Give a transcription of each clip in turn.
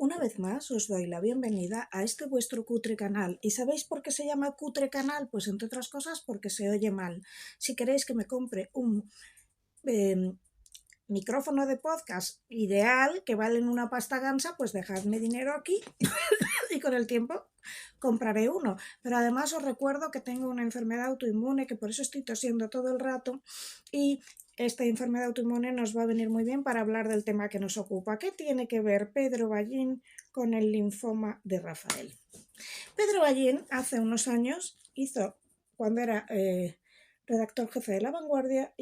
Una vez más os doy la bienvenida a este vuestro cutre canal. ¿Y sabéis por qué se llama cutre canal? Pues entre otras cosas porque se oye mal. Si queréis que me compre un micrófono de podcast ideal que valen una pasta gansa, pues dejadme dinero aquí y con el tiempo compraré uno. Pero además os recuerdo que tengo una enfermedad autoinmune, que por eso estoy tosiendo todo el rato, y esta enfermedad autoinmune nos va a venir muy bien para hablar del tema que nos ocupa. ¿Qué tiene que ver Pedro Ballín con el linfoma de Rafael? Pedro Ballín hace unos años hizo, cuando era redactor jefe de La Vanguardia,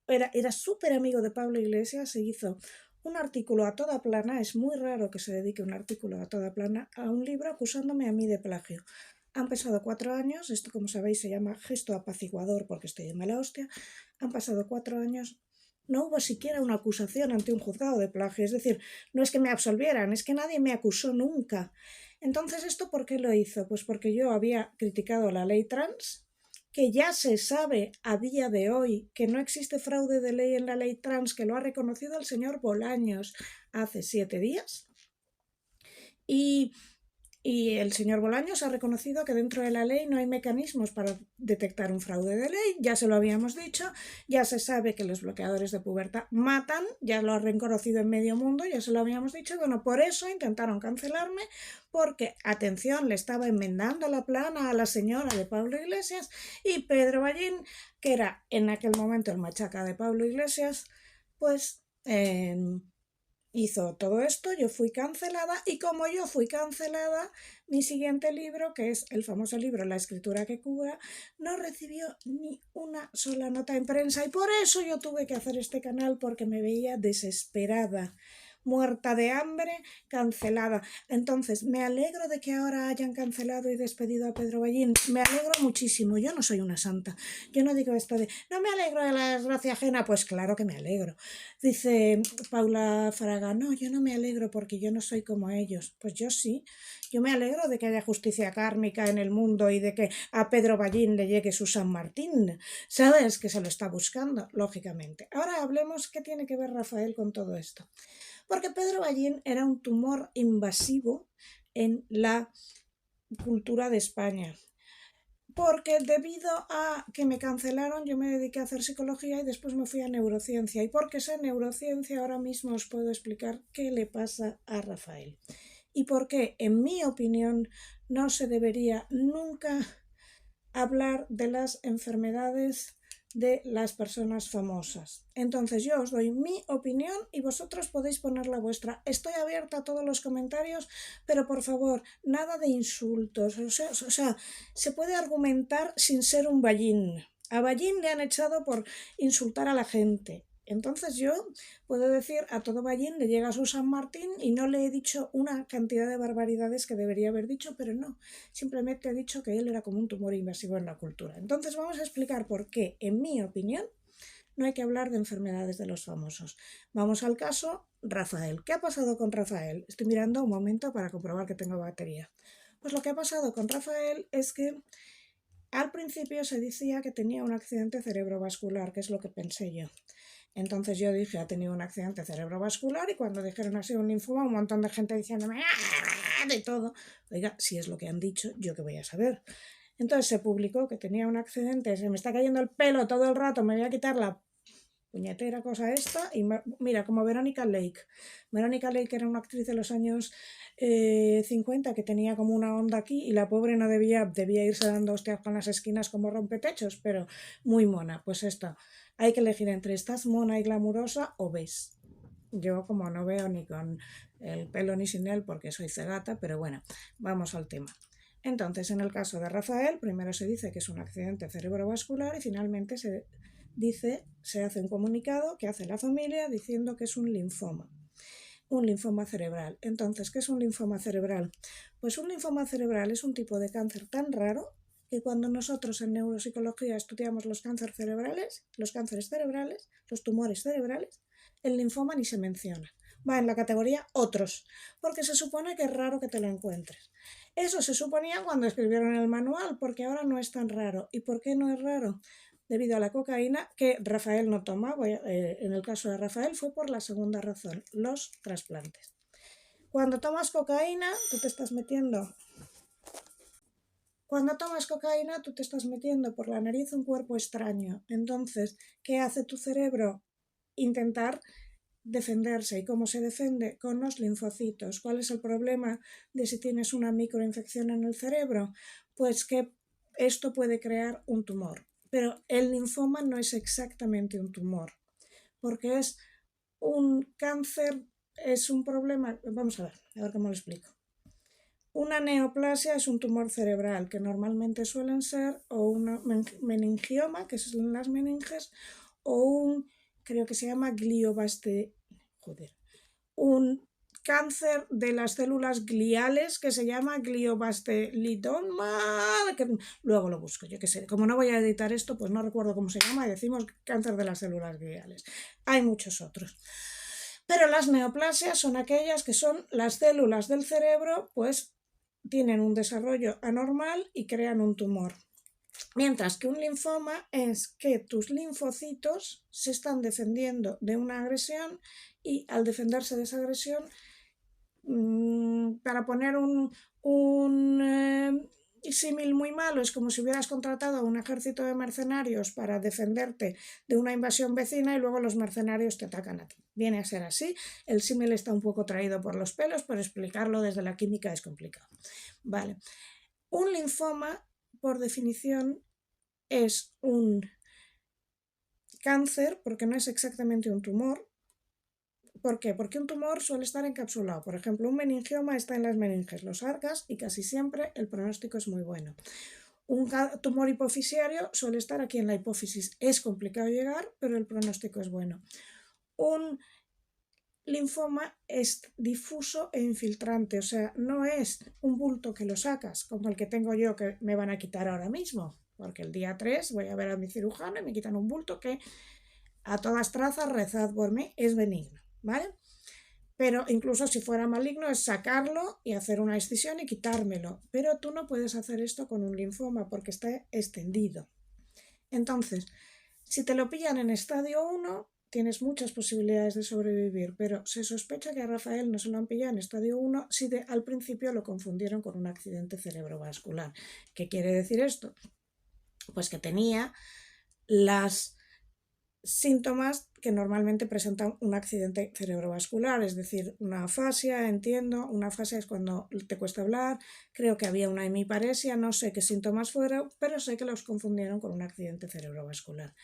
era súper amigo de Pablo Iglesias e hizo un artículo a toda plana. Es muy raro que se dedique un artículo a toda plana a un libro acusándome a mí de plagio. Han pasado 4 años, esto como sabéis se llama gesto apaciguador porque estoy de mala hostia. Han pasado 4 años, no hubo siquiera una acusación ante un juzgado de plagio, es decir, no es que me absolvieran, es que nadie me acusó nunca. Entonces, ¿esto por qué lo hizo? Pues porque yo había criticado la ley trans, que ya se sabe a día de hoy que no existe fraude de ley en la ley trans, que lo ha reconocido el señor Bolaños hace 7 días. Y el señor Bolaños ha reconocido que dentro de la ley no hay mecanismos para detectar un fraude de ley, ya se lo habíamos dicho, ya se sabe que los bloqueadores de pubertad matan, ya lo ha reconocido en medio mundo, ya se lo habíamos dicho. Bueno, por eso intentaron cancelarme, porque, atención, le estaba enmendando la plana a la señora de Pablo Iglesias, y Pedro Ballín, que era en aquel momento el machaca de Pablo Iglesias, pues hizo todo esto, yo fui cancelada, y como yo fui cancelada, mi siguiente libro, que es el famoso libro La escritura que cura, no recibió ni una sola nota en prensa, y por eso yo tuve que hacer este canal, porque me veía desesperada, muerta de hambre, cancelada. Entonces, me alegro de que ahora hayan cancelado y despedido a Pedro Ballín, me alegro muchísimo. Yo no soy una santa, yo no digo esto de no me alegro de la desgracia ajena, pues claro que me alegro. Dice Paula Fraga, no, yo no me alegro porque yo no soy como ellos. Pues yo sí, yo me alegro de que haya justicia kármica en el mundo y de que a Pedro Ballín le llegue su San Martín, ¿sabes? Que se lo está buscando, lógicamente. Ahora hablemos qué tiene que ver Rafael con todo esto. Porque Pedro Ballín era un tumor invasivo en la cultura de España. Porque debido a que me cancelaron, yo me dediqué a hacer psicología y después me fui a neurociencia. Y porque sé neurociencia, ahora mismo os puedo explicar qué le pasa a Rafael. Y por qué, en mi opinión, no se debería nunca hablar de las enfermedades de las personas famosas. Entonces yo os doy mi opinión y vosotros podéis poner la vuestra. Estoy abierta a todos los comentarios, pero por favor, nada de insultos. O sea, se puede argumentar sin ser un Ballín. A Ballín le han echado por insultar a la gente. Entonces yo puedo decir, a todo Ballín le llega su San Martín y no le he dicho una cantidad de barbaridades que debería haber dicho, pero no. Simplemente he dicho que él era como un tumor invasivo en la cultura. Entonces vamos a explicar por qué, en mi opinión, no hay que hablar de enfermedades de los famosos. Vamos al caso Rafael. ¿Qué ha pasado con Rafael? Estoy mirando un momento para comprobar que tengo batería. Pues lo que ha pasado con Rafael es que al principio se decía que tenía un accidente cerebrovascular, que es lo que pensé yo. Entonces yo dije, ha tenido un accidente cerebrovascular, y cuando dijeron así un linfoma, un montón de gente diciéndome de todo. Oiga, si es lo que han dicho, ¿yo qué voy a saber? Entonces se publicó que tenía un accidente, se me está cayendo el pelo todo el rato, me voy a quitar la puñetera cosa esta, y mira, como Verónica Lake. Verónica Lake era una actriz de los años 50 que tenía como una onda aquí, y la pobre no debía irse dando hostias con las esquinas como rompetechos, pero muy mona. Pues esta, hay que elegir entre estás mona y glamurosa o ves. Yo como no veo ni con el pelo ni sin él porque soy cegata, pero bueno, vamos al tema. Entonces, en el caso de Rafael, primero se dice que es un accidente cerebrovascular y finalmente se hace un comunicado que hace la familia diciendo que es un linfoma cerebral. Entonces, ¿qué es un linfoma cerebral? Pues un linfoma cerebral es un tipo de cáncer tan raro que cuando nosotros en neuropsicología estudiamos los cánceres cerebrales, los tumores cerebrales, el linfoma ni se menciona. Va en la categoría otros, porque se supone que es raro que te lo encuentres. Eso se suponía cuando escribieron el manual, porque ahora no es tan raro. ¿Y por qué no es raro? Debido a la cocaína, que Rafael no toma. En el caso de Rafael fue por la segunda razón, los trasplantes. Cuando tomas cocaína, tú te estás metiendo por la nariz un cuerpo extraño. Entonces, ¿qué hace tu cerebro? Intentar defenderse. ¿Y cómo se defiende? Con los linfocitos. ¿Cuál es el problema de si tienes una microinfección en el cerebro? Pues que esto puede crear un tumor. Pero el linfoma no es exactamente un tumor, porque es un cáncer, es un problema. Vamos a ver cómo lo explico. Una neoplasia es un tumor cerebral que normalmente suelen ser o una meningioma, que son las meninges, o creo que se llama un cáncer de las células gliales que se llama gliobastelidoma, que luego lo busco, yo qué sé, como no voy a editar esto, pues no recuerdo cómo se llama y decimos cáncer de las células gliales. Hay muchos otros. Pero las neoplasias son aquellas que son las células del cerebro, pues tienen un desarrollo anormal y crean un tumor. Mientras que un linfoma es que tus linfocitos se están defendiendo de una agresión y al defenderse de esa agresión, para poner un símil muy malo, es como si hubieras contratado a un ejército de mercenarios para defenderte de una invasión vecina y luego los mercenarios te atacan a ti. Viene a ser así. El símil está un poco traído por los pelos, pero explicarlo desde la química es complicado. Vale. Un linfoma, por definición, es un cáncer porque no es exactamente un tumor. ¿Por qué? Porque un tumor suele estar encapsulado. Por ejemplo, un meningioma está en las meninges, los arcas, y casi siempre el pronóstico es muy bueno. Un tumor hipofisiario suele estar aquí en la hipófisis. Es complicado llegar, pero el pronóstico es bueno. Un linfoma es difuso e infiltrante, o sea, no es un bulto que lo sacas, como el que tengo yo que me van a quitar ahora mismo, porque el día 3 voy a ver a mi cirujano y me quitan un bulto que a todas trazas, rezad por mí, es benigno, ¿vale? Pero incluso si fuera maligno es sacarlo y hacer una excisión y quitármelo. Pero tú no puedes hacer esto con un linfoma porque está extendido. Entonces, si te lo pillan en estadio 1, tienes muchas posibilidades de sobrevivir, pero se sospecha que a Rafael no se lo han pillado en estadio 1 si al principio lo confundieron con un accidente cerebrovascular. ¿Qué quiere decir esto? Pues que tenía las síntomas que normalmente presentan un accidente cerebrovascular, es decir, una afasia, entiendo, una afasia es cuando te cuesta hablar, creo que había una hemiparesia, no sé qué síntomas fueron, pero sé que los confundieron con un accidente cerebrovascular.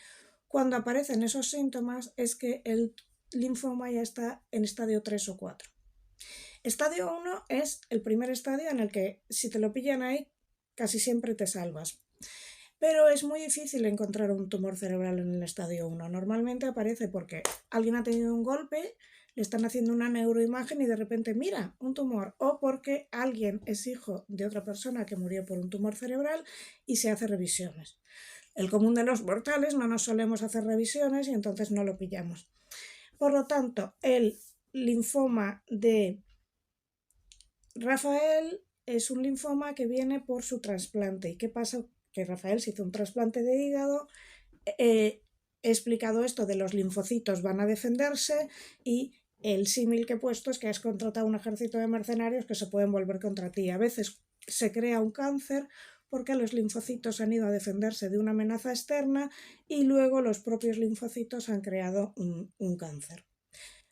Cuando aparecen esos síntomas es que el linfoma ya está en estadio 3 o 4. Estadio 1 es el primer estadio en el que si te lo pillan ahí casi siempre te salvas. Pero es muy difícil encontrar un tumor cerebral en el estadio 1. Normalmente aparece porque alguien ha tenido un golpe, le están haciendo una neuroimagen y de repente mira, un tumor. O porque alguien es hijo de otra persona que murió por un tumor cerebral y se hace revisiones. El común de los mortales no nos solemos hacer revisiones y entonces no lo pillamos. Por lo tanto, el linfoma de Rafael es un linfoma que viene por su trasplante. ¿Y qué pasa? Que Rafael se hizo un trasplante de hígado. He explicado esto de los linfocitos van a defenderse y el símil que he puesto es que has contratado un ejército de mercenarios que se pueden volver contra ti. A veces se crea un cáncer porque los linfocitos han ido a defenderse de una amenaza externa y luego los propios linfocitos han creado un cáncer.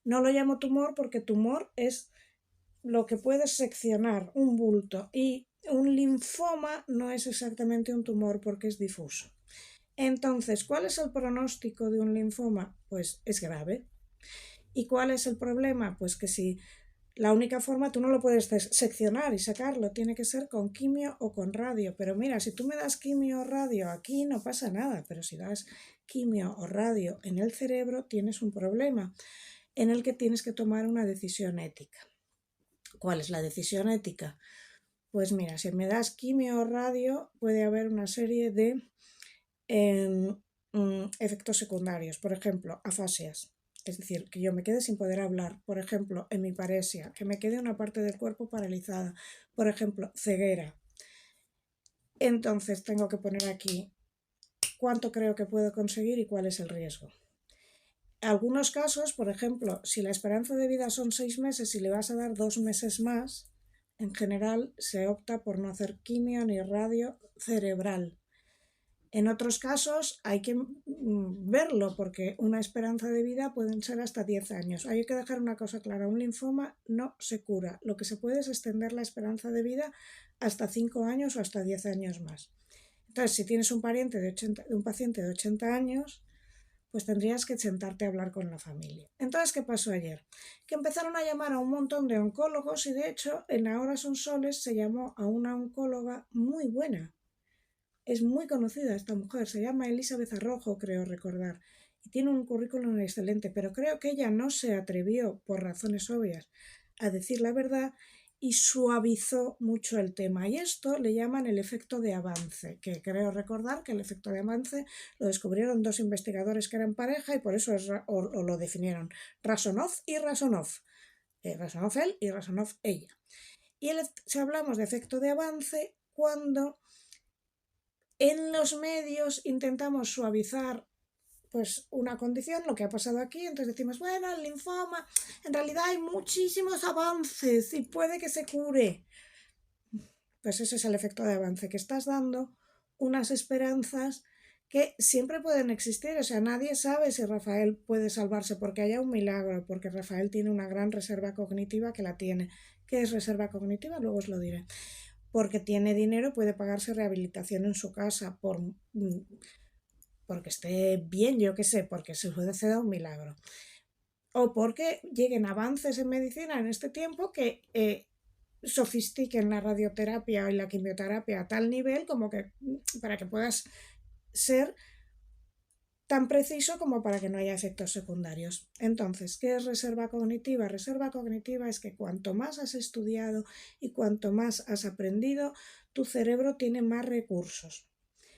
No lo llamo tumor porque tumor es lo que puedes seccionar, un bulto, y un linfoma no es exactamente un tumor porque es difuso. Entonces, ¿cuál es el pronóstico de un linfoma? Pues es grave. ¿Y cuál es el problema? Pues que si la única forma tú no lo puedes seccionar y sacarlo, tiene que ser con quimio o con radio. Pero mira, si tú me das quimio o radio aquí no pasa nada, pero si das quimio o radio en el cerebro tienes un problema en el que tienes que tomar una decisión ética. ¿Cuál es la decisión ética? Pues mira, si me das quimio o radio puede haber una serie de efectos secundarios, por ejemplo, afasias, es decir, que yo me quede sin poder hablar, por ejemplo, hemiparesia, que me quede una parte del cuerpo paralizada, por ejemplo, ceguera. Entonces tengo que poner aquí cuánto creo que puedo conseguir y cuál es el riesgo. algunos casos, por ejemplo, si la esperanza de vida son 6 meses y le vas a dar 2 meses más, en general se opta por no hacer quimio ni radio cerebral. En otros casos hay que verlo, porque una esperanza de vida pueden ser hasta 10 años. Hay que dejar una cosa clara, un linfoma no se cura. Lo que se puede es extender la esperanza de vida hasta 5 años o hasta 10 años más. Entonces, si tienes un paciente de 80 años, pues tendrías que sentarte a hablar con la familia. Entonces, ¿qué pasó ayer? Que empezaron a llamar a un montón de oncólogos y de hecho en Ahora son soles se llamó a una oncóloga muy buena. Es muy conocida esta mujer, se llama Elizabeth Arrojo, creo recordar, y tiene un currículum excelente, pero creo que ella no se atrevió, por razones obvias, a decir la verdad y suavizó mucho el tema. Y esto le llaman el efecto de avance, que creo recordar que el efecto de avance lo descubrieron 2 investigadores que eran pareja y por eso o lo definieron, Rasonov y Rasonov. Rasonov él y Rasonov ella. Y si hablamos de efecto de avance, cuando en los medios intentamos suavizar pues una condición, lo que ha pasado aquí, entonces decimos, bueno, el linfoma, en realidad hay muchísimos avances y puede que se cure. Pues ese es el efecto de avance, que estás dando unas esperanzas que siempre pueden existir, o sea, nadie sabe si Rafael puede salvarse porque haya un milagro, porque Rafael tiene una gran reserva cognitiva que la tiene. ¿Qué es reserva cognitiva? Luego os lo diré. Porque tiene dinero, puede pagarse rehabilitación en su casa porque esté bien, yo qué sé, porque se puede hacer un milagro. O porque lleguen avances en medicina en este tiempo que sofistiquen la radioterapia y la quimioterapia a tal nivel como que para que puedas ser tan preciso como para que no haya efectos secundarios. Entonces, ¿qué es reserva cognitiva? Reserva cognitiva es que cuanto más has estudiado y cuanto más has aprendido, tu cerebro tiene más recursos.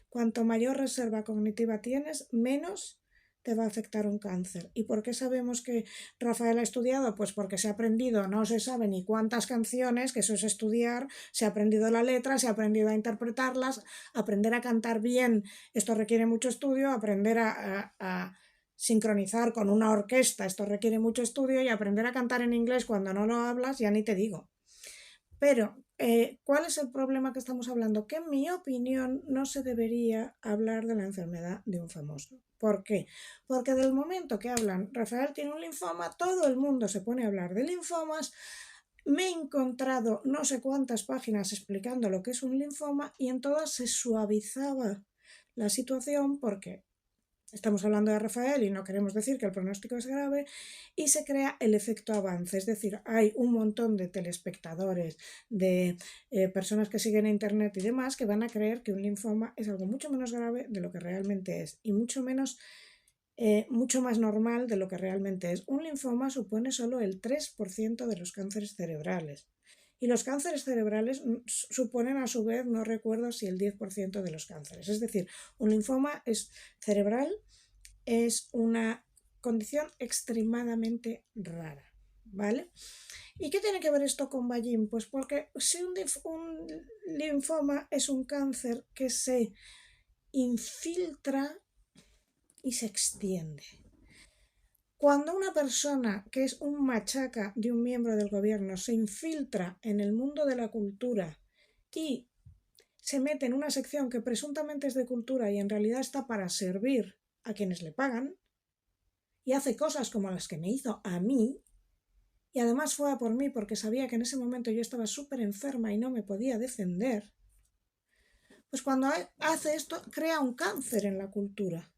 Cuanto mayor reserva cognitiva tienes, menos te va a afectar un cáncer. ¿Y por qué sabemos que Rafael ha estudiado? Pues porque se ha aprendido, no se sabe ni cuántas canciones, que eso es estudiar, se ha aprendido la letra, se ha aprendido a interpretarlas, aprender a cantar bien, esto requiere mucho estudio, aprender a sincronizar con una orquesta, esto requiere mucho estudio, y aprender a cantar en inglés cuando no lo hablas, ya ni te digo. Pero, ¿cuál es el problema que estamos hablando? Que en mi opinión no se debería hablar de la enfermedad de un famoso. ¿Por qué? Porque del momento que hablan, Rafael tiene un linfoma, todo el mundo se pone a hablar de linfomas. Me he encontrado no sé cuántas páginas explicando lo que es un linfoma y en todas se suavizaba la situación porque estamos hablando de Rafael y no queremos decir que el pronóstico es grave, y se crea el efecto avance, es decir, hay un montón de telespectadores, de personas que siguen internet y demás que van a creer que un linfoma es algo mucho menos grave de lo que realmente es y mucho más normal de lo que realmente es. Un linfoma supone solo el 3% de los cánceres cerebrales. Y los cánceres cerebrales suponen a su vez, no recuerdo si el 10% de los cánceres. Es decir, un linfoma cerebral es una condición extremadamente rara, ¿vale? ¿Y qué tiene que ver esto con Vallín? Pues porque si un linfoma es un cáncer que se infiltra y se extiende. Cuando una persona que es un machaca de un miembro del gobierno se infiltra en el mundo de la cultura y se mete en una sección que presuntamente es de cultura y en realidad está para servir a quienes le pagan y hace cosas como las que me hizo a mí, y además fue a por mí porque sabía que en ese momento yo estaba súper enferma y no me podía defender, pues cuando hace esto crea un cáncer en la cultura,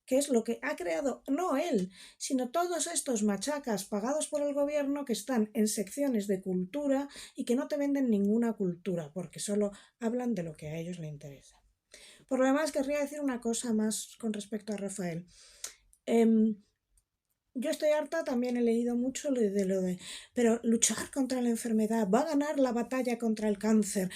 que es lo que ha creado no él, sino todos estos machacas pagados por el gobierno que están en secciones de cultura y que no te venden ninguna cultura, porque solo hablan de lo que a ellos les interesa. Por lo demás, querría decir una cosa más con respecto a Rafael. Yo estoy harta, también he leído mucho pero luchar contra la enfermedad, va a ganar la batalla contra el cáncer.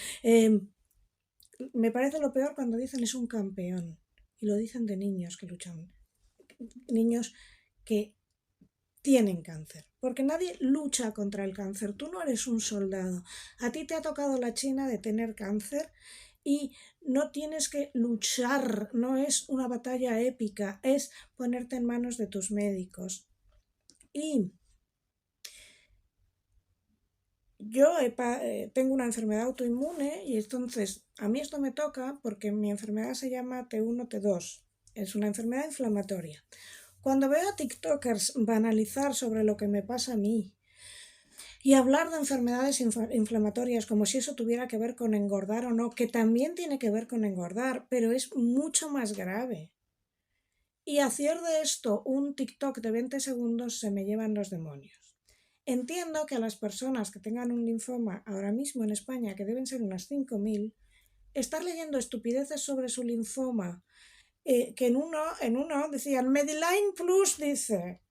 Me parece lo peor cuando dicen es un campeón, y lo dicen de niños que luchan, niños que tienen cáncer, porque nadie lucha contra el cáncer, tú no eres un soldado, a ti te ha tocado la china de tener cáncer y no tienes que luchar, no es una batalla épica, es ponerte en manos de tus médicos. Y yo tengo una enfermedad autoinmune y entonces a mí esto me toca porque mi enfermedad se llama T1, T2. Es una enfermedad inflamatoria. Cuando veo a TikTokers banalizar sobre lo que me pasa a mí y hablar de enfermedades inflamatorias como si eso tuviera que ver con engordar o no, que también tiene que ver con engordar, pero es mucho más grave. Y hacer de esto un TikTok de 20 segundos se me llevan los demonios. Entiendo que a las personas que tengan un linfoma ahora mismo en España, que deben ser unas 5.000, estar leyendo estupideces sobre su linfoma, que en uno decían Mediline Plus, dice,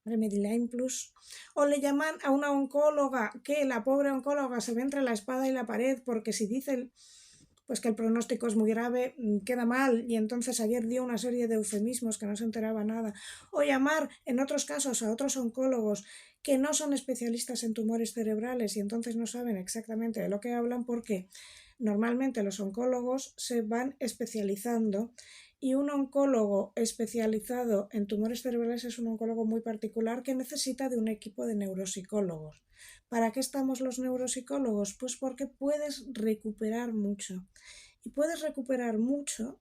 Mediline Plus, o le llaman a una oncóloga, que la pobre oncóloga se ve entre la espada y la pared, porque si dice pues que el pronóstico es muy grave, queda mal, y entonces ayer dio una serie de eufemismos que no se enteraba nada, o llamar en otros casos a otros oncólogos que no son especialistas en tumores cerebrales y entonces no saben exactamente de lo que hablan, porque normalmente los oncólogos se van especializando y un oncólogo especializado en tumores cerebrales es un oncólogo muy particular que necesita de un equipo de neuropsicólogos. ¿Para qué estamos los neuropsicólogos? Pues porque puedes recuperar mucho. Y puedes recuperar mucho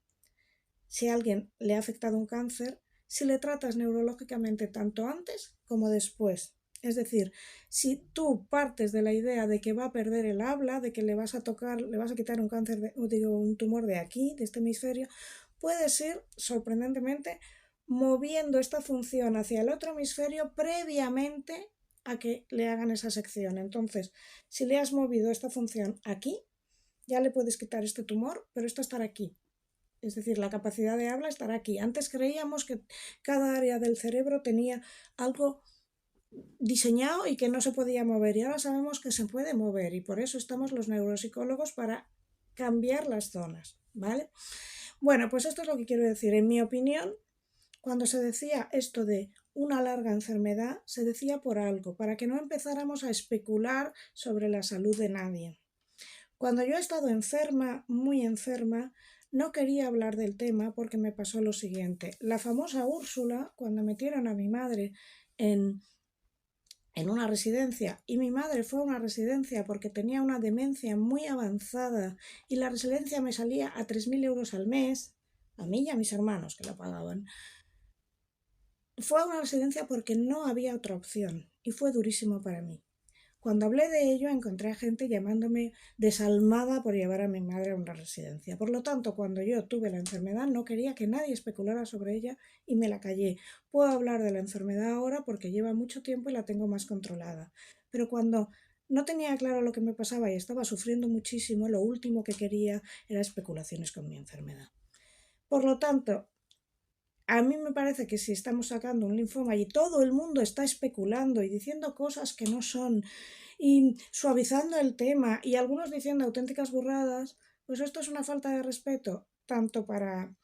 si a alguien le ha afectado un cáncer, si le tratas neurológicamente tanto antes como después. Es decir, si tú partes de la idea de que va a perder el habla, de que le vas a tocar, le vas a quitar un cáncer, un tumor de aquí, de este hemisferio, puedes ir sorprendentemente moviendo esta función hacia el otro hemisferio previamente a que le hagan esa sección. Entonces, si le has movido esta función aquí, ya le puedes quitar este tumor, pero esto estará aquí. Es decir, la capacidad de habla estará aquí. Antes creíamos que cada área del cerebro tenía algo diseñado y que no se podía mover, y ahora sabemos que se puede mover, y por eso estamos los neuropsicólogos para cambiar las zonas, ¿vale? Bueno, pues esto es lo que quiero decir. En mi opinión, cuando se decía esto de una larga enfermedad, se decía por algo, para que no empezáramos a especular sobre la salud de nadie. Cuando yo he estado enferma, muy enferma, no quería hablar del tema porque me pasó lo siguiente. La famosa Úrsula, cuando metieron a mi madre en, en una residencia, y mi madre fue a una residencia porque tenía una demencia muy avanzada y la residencia me salía a 3.000 euros al mes, a mí y a mis hermanos que la pagaban. Fue a una residencia porque no había otra opción y fue durísimo para mí. Cuando hablé de ello, encontré a gente llamándome desalmada por llevar a mi madre a una residencia. Por lo tanto, cuando yo tuve la enfermedad, no quería que nadie especulara sobre ella y me la callé. Puedo hablar de la enfermedad ahora porque lleva mucho tiempo y la tengo más controlada. Pero cuando no tenía claro lo que me pasaba y estaba sufriendo muchísimo, lo último que quería era especulaciones con mi enfermedad. Por lo tanto, a mí me parece que si estamos sacando un linfoma y todo el mundo está especulando y diciendo cosas que no son y suavizando el tema y algunos diciendo auténticas burradas, pues esto es una falta de respeto tanto para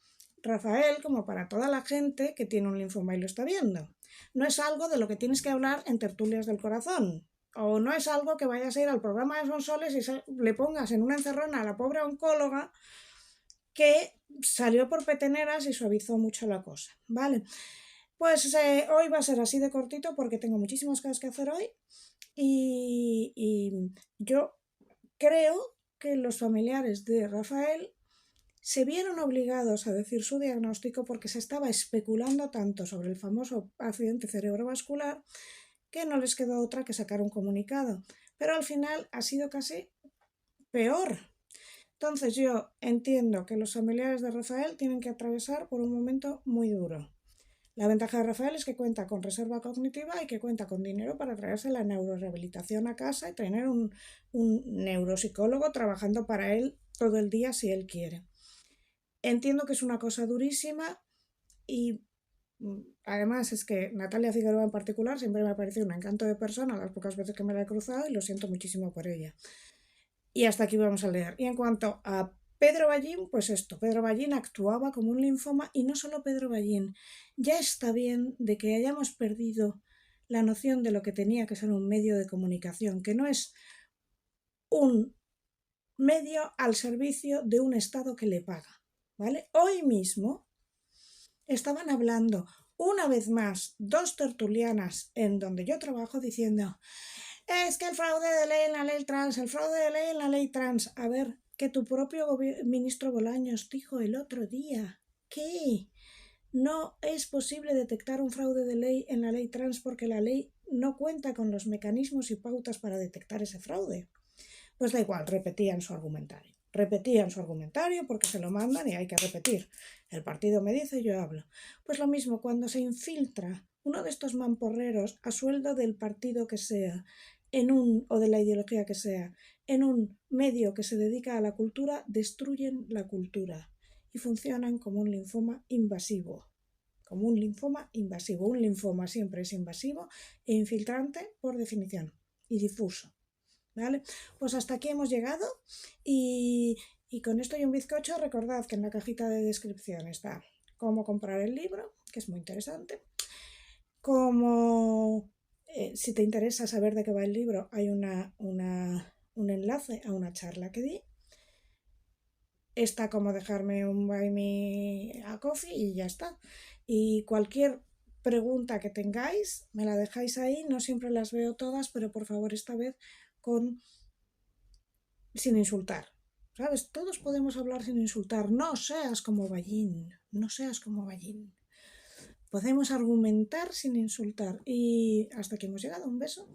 Rafael como para toda la gente que tiene un linfoma y lo está viendo. No es algo de lo que tienes que hablar en tertulias del corazón. O no es algo que vayas a ir al programa de Sonsoles y le pongas en una encerrona a la pobre oncóloga que salió por peteneras y suavizó mucho la cosa, ¿vale? Pues hoy va a ser así de cortito porque tengo muchísimas cosas que hacer hoy y yo creo que los familiares de Rafael se vieron obligados a decir su diagnóstico porque se estaba especulando tanto sobre el famoso accidente cerebrovascular que no les quedó otra que sacar un comunicado. Pero al final ha sido casi peor. Entonces yo entiendo que los familiares de Rafael tienen que atravesar por un momento muy duro. La ventaja de Rafael es que cuenta con reserva cognitiva y que cuenta con dinero para traerse la neurorehabilitación a casa y tener un neuropsicólogo trabajando para él todo el día si él quiere. Entiendo que es una cosa durísima y además es que Natalia Figueroa en particular siempre me ha parecido un encanto de persona las pocas veces que me la he cruzado y lo siento muchísimo por ella. Y hasta aquí vamos a leer. Y en cuanto a Pedro Ballín, pues esto, Pedro Ballín actuaba como un linfoma y no solo Pedro Ballín. Ya está bien de que hayamos perdido la noción de lo que tenía que ser un medio de comunicación, que no es un medio al servicio de un Estado que le paga, ¿vale? Hoy mismo estaban hablando una vez más dos tertulianas en donde yo trabajo diciendo: es que el fraude de ley en la ley trans, el fraude de ley en la ley trans. A ver, que tu propio ministro Bolaños dijo el otro día que no es posible detectar un fraude de ley en la ley trans porque la ley no cuenta con los mecanismos y pautas para detectar ese fraude. Pues da igual, repetían su argumentario. Repetían su argumentario porque se lo mandan y hay que repetir. El partido me dice, yo hablo. Pues lo mismo, cuando se infiltra uno de estos mamporreros a sueldo del partido que sea, o de la ideología que sea, en un medio que se dedica a la cultura, destruyen la cultura y funcionan como un linfoma invasivo. Como un linfoma invasivo. Un linfoma siempre es invasivo e infiltrante por definición y difuso. ¿Vale? Pues hasta aquí hemos llegado y con esto y un bizcocho, recordad que en la cajita de descripción está cómo comprar el libro, que es muy interesante, como si te interesa saber de qué va el libro, hay un enlace a una charla que di. Está como dejarme un buy me a coffee y ya está. Y cualquier pregunta que tengáis, me la dejáis ahí. No siempre las veo todas, pero por favor esta vez sin insultar. ¿Sabes? Todos podemos hablar sin insultar. No seas como Ballín. No seas como Ballín. Podemos argumentar sin insultar. Y hasta aquí hemos llegado. Un beso.